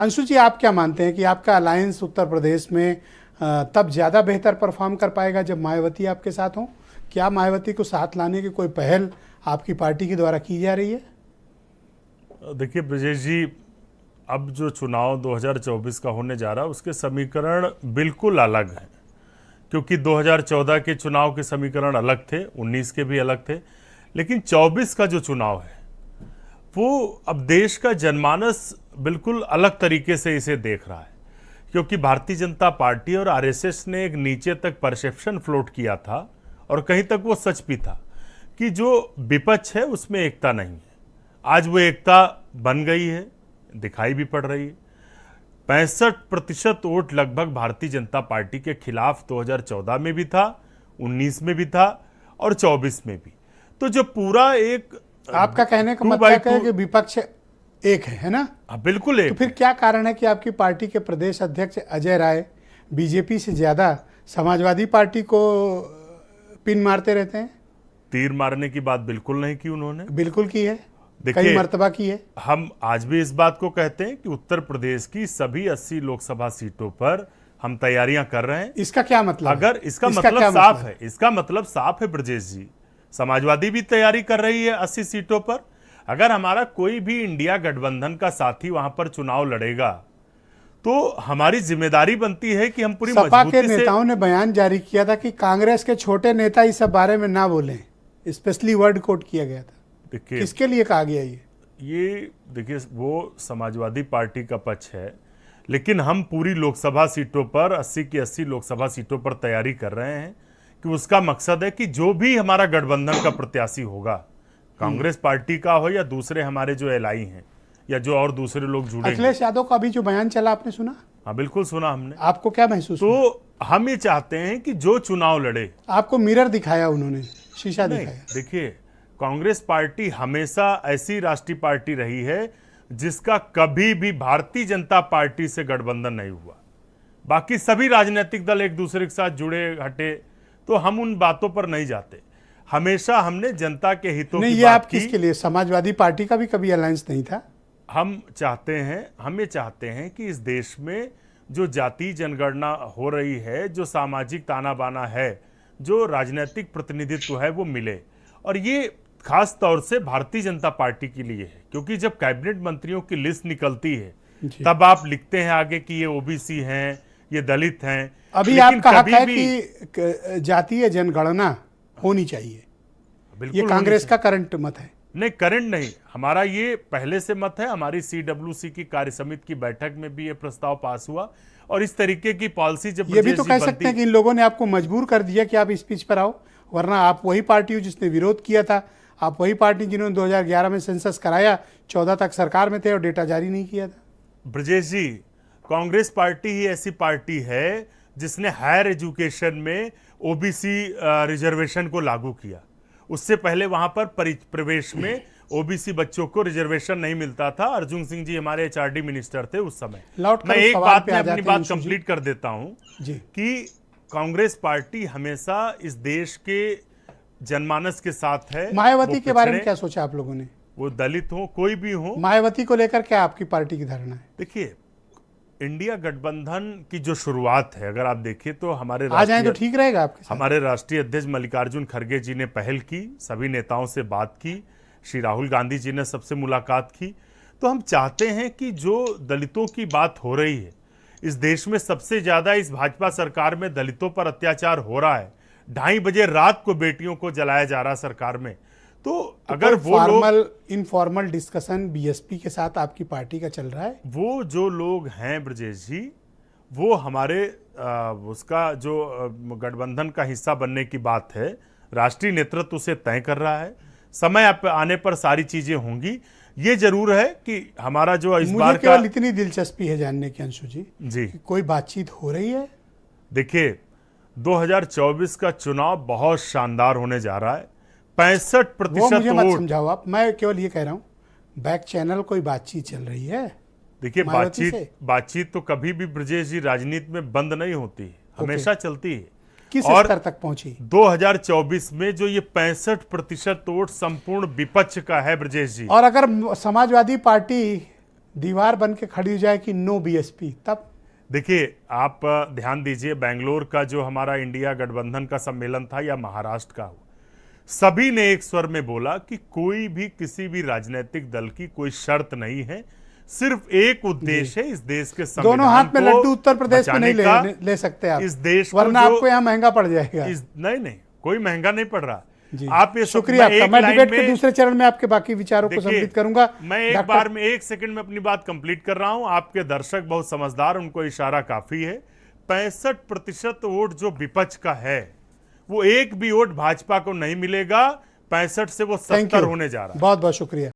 अंशु जी, आप क्या मानते हैं कि आपका अलायंस उत्तर प्रदेश में तब ज़्यादा बेहतर परफॉर्म कर पाएगा जब मायावती आपके साथ हों? क्या मायावती को साथ लाने की कोई पहल आपकी पार्टी के द्वारा की जा रही है? देखिए ब्रजेश जी, अब जो चुनाव 2024 का होने जा रहा है उसके समीकरण बिल्कुल अलग हैं, क्योंकि 2014 के चुनाव के समीकरण अलग थे, 19 के भी अलग थे, लेकिन 24 का जो चुनाव है वो अब देश का जनमानस बिल्कुल अलग तरीके से इसे देख रहा है, क्योंकि भारतीय जनता पार्टी और आरएसएस ने एक नीचे तक परसेप्शन फ्लोट किया था और कहीं तक वो सच भी था कि जो विपक्ष है उसमें एकता नहीं है। आज वो एकता बन गई है, दिखाई भी पड़ रही है। 65% वोट लगभग भारतीय जनता पार्टी के खिलाफ 2014 में भी था, 19 में भी था और 24 में भी। तो जो पूरा एक आपका कहने का मतलब है कि विपक्ष एक है ना? बिल्कुल एक। तो फिर क्या कारण है कि आपकी पार्टी के प्रदेश अध्यक्ष अजय राय बीजेपी से ज्यादा समाजवादी पार्टी को पिन मारते रहते हैं? तीर मारने की बात बिल्कुल नहीं की उन्होंने। बिल्कुल की है, कई मर्तबा की है। हम आज भी इस बात को कहते हैं कि उत्तर प्रदेश की सभी 80 लोकसभा सीटों पर हम तैयारियां कर रहे हैं। इसका क्या मतलब? अगर इसका मतलब साफ है, इसका मतलब साफ है ब्रजेश जी, समाजवादी भी तैयारी कर रही है 80 सीटों पर। अगर हमारा कोई भी इंडिया गठबंधन का साथी वहां पर चुनाव लड़ेगा तो हमारी जिम्मेदारी बनती है कि हम पूरी सपा के नेताओं ने बयान जारी किया था कि कांग्रेस के छोटे नेता इस सब बारे में ना बोलें, स्पेशली वर्ड कोट किया गया था। देखिए, किसके लिए कहा गया ये देखिए, वो समाजवादी पार्टी का पक्ष है, लेकिन हम पूरी लोकसभा सीटों पर 80 की 80 लोकसभा सीटों पर तैयारी कर रहे हैं कि उसका मकसद है कि जो भी हमारा गठबंधन का प्रत्याशी होगा, कांग्रेस पार्टी का हो या दूसरे हमारे जो एलआई हैं या जो और दूसरे लोग जुड़े। अखिलेश यादव का अभी जो बयान चला, आपने सुना? हाँ बिल्कुल सुना हमने। आपको क्या महसूस? तो हम ये चाहते हैं कि जो चुनाव लड़े। आपको मिरर दिखाया उन्होंने, शीशा दिखाया? देखिए, कांग्रेस पार्टी हमेशा ऐसी राष्ट्रीय पार्टी रही है जिसका कभी भी भारतीय जनता पार्टी से गठबंधन नहीं हुआ। बाकी सभी राजनीतिक दल एक दूसरे के साथ जुड़े हटे, तो हम उन बातों पर नहीं जाते। हमेशा हमने जनता के हितों की बात की। ये आप किसके लिए? समाजवादी पार्टी का भी कभी अलायंस नहीं था? हम ये चाहते हैं कि इस देश में जो जाति जनगणना हो रही है, जो सामाजिक ताना बाना है, जो राजनीतिक प्रतिनिधित्व है, वो मिले। और ये खास तौर से भारतीय जनता पार्टी के लिए है, क्योंकि जब कैबिनेट मंत्रियों की लिस्ट निकलती है तब आप लिखते हैं आगे कि ये ओबीसी हैं, ये दलित हैं। अभी आप कहा था कि जातीय जनगणना होनी चाहिए, ये कांग्रेस का करंट मत है? नहीं, करंट नहीं, हमारा ये पहले से मत है। हमारी सीडब्ल्यूसी की कार्य समिति की बैठक में भी ये प्रस्ताव पास हुआ और इस तरीके की पॉलिसी जब ये भी तो कह सकते हैं कि इन लोगों ने आपको मजबूर कर दिया कि आप इस पिच पर आओ, वरना आप वही पार्टी हो जिसने विरोध किया था, आप वही पार्टी जिन्होंने 2011 में सेंसस कराया, 14 तक सरकार में थे और डेटा जारी नहीं किया था। ब्रजेश जी, कांग्रेस पार्टी ही ऐसी पार्टी है जिसने हायर एजुकेशन में ओबीसी रिजर्वेशन को लागू किया। उससे पहले वहां पर प्रवेश में ओबीसी बच्चों को रिजर्वेशन नहीं मिलता था। अर्जुन सिंह जी हमारे एचआरडी मिनिस्टर थे उस समय। मैं एक बात में अपनी बात कंप्लीट कर देता हूं कि कांग्रेस पार्टी हमेशा इस देश के जनमानस के साथ है। मायावती के बारे में क्या सोचा आप लोगों ने? वो दलित हो, कोई भी हो, मायावती को लेकर क्या आपकी पार्टी की धारणा है? देखिए, इंडिया गठबंधन की जो शुरुआत है, अगर आप देखें तो हमारे आ जाए तो ठीक रहेगा आपके साथ। हमारे राष्ट्रीय अध्यक्ष मल्लिकार्जुन खड़गे जी ने पहल की, सभी नेताओं से बात की, श्री राहुल गांधी जी ने सबसे मुलाकात की। तो हम चाहते हैं कि जो दलितों की बात हो रही है, इस देश में सबसे ज्यादा इस भाजपा सरकार में दलितों पर अत्याचार हो रहा है। 2:30 बजे रात को बेटियों को जलाया जा रहा सरकार में। तो अगर वो फॉर्मल इनफॉर्मल डिस्कशन बीएसपी के साथ आपकी पार्टी का चल रहा है, वो जो लोग हैं ब्रजेश जी, वो हमारे उसका जो गठबंधन का हिस्सा बनने की बात है, राष्ट्रीय नेतृत्व उसे तय कर रहा है। समय आने पर सारी चीजें होंगी। ये जरूर है कि हमारा जो इस बार का, केवल इतनी दिलचस्पी है जानने की अंशु जी, कोई बातचीत हो रही है? देखिए, 2024 का चुनाव बहुत शानदार होने जा रहा है। 65% मुझे मत समझाओ आप, मैं केवल ये कह रहा हूँ, बैक चैनल कोई बातचीत चल रही है? देखिए, बातचीत तो कभी भी ब्रजेश जी राजनीति में बंद नहीं होती, हमेशा चलती है। किस स्तर तक पहुंची? 2024 में जो ये 65% वोट संपूर्ण विपक्ष का है ब्रजेश जी। और अगर समाजवादी पार्टी दीवार बन के खड़ी हो जाए कि नो बीएसपी, तब? देखिए, आप ध्यान दीजिए, बेंगलोर का जो हमारा इंडिया गठबंधन का सम्मेलन था या महाराष्ट्र का, सभी ने एक स्वर में बोला कि कोई भी किसी भी राजनीतिक दल की कोई शर्त नहीं है, सिर्फ एक उद्देश्य है, इस देश के संविधान दोनों हाथ में को लड्डू उत्तर प्रदेश में नहीं बचाने का। ले सकते आप, इस देश को वरना जो आपको यहाँ महंगा पड़ जाएगा। नहीं, कोई महंगा नहीं पड़ रहा। जी, आप ये शुक्रिया आपका। मैं डिबेट के दूसरे चरण में आपके बाकी विचारों को सम्मिलित करूंगा। मैं एक बार में 1 सेकंड में अपनी बात कंप्लीट कर रहा हूं। आपके दर्शक बहुत समझदार, उनको इशारा काफी है। 65% वोट जो विपक्ष का है, वो एक भी वोट भाजपा को नहीं मिलेगा। 65 से वो 70 होने जा रहा है। बहुत बहुत शुक्रिया।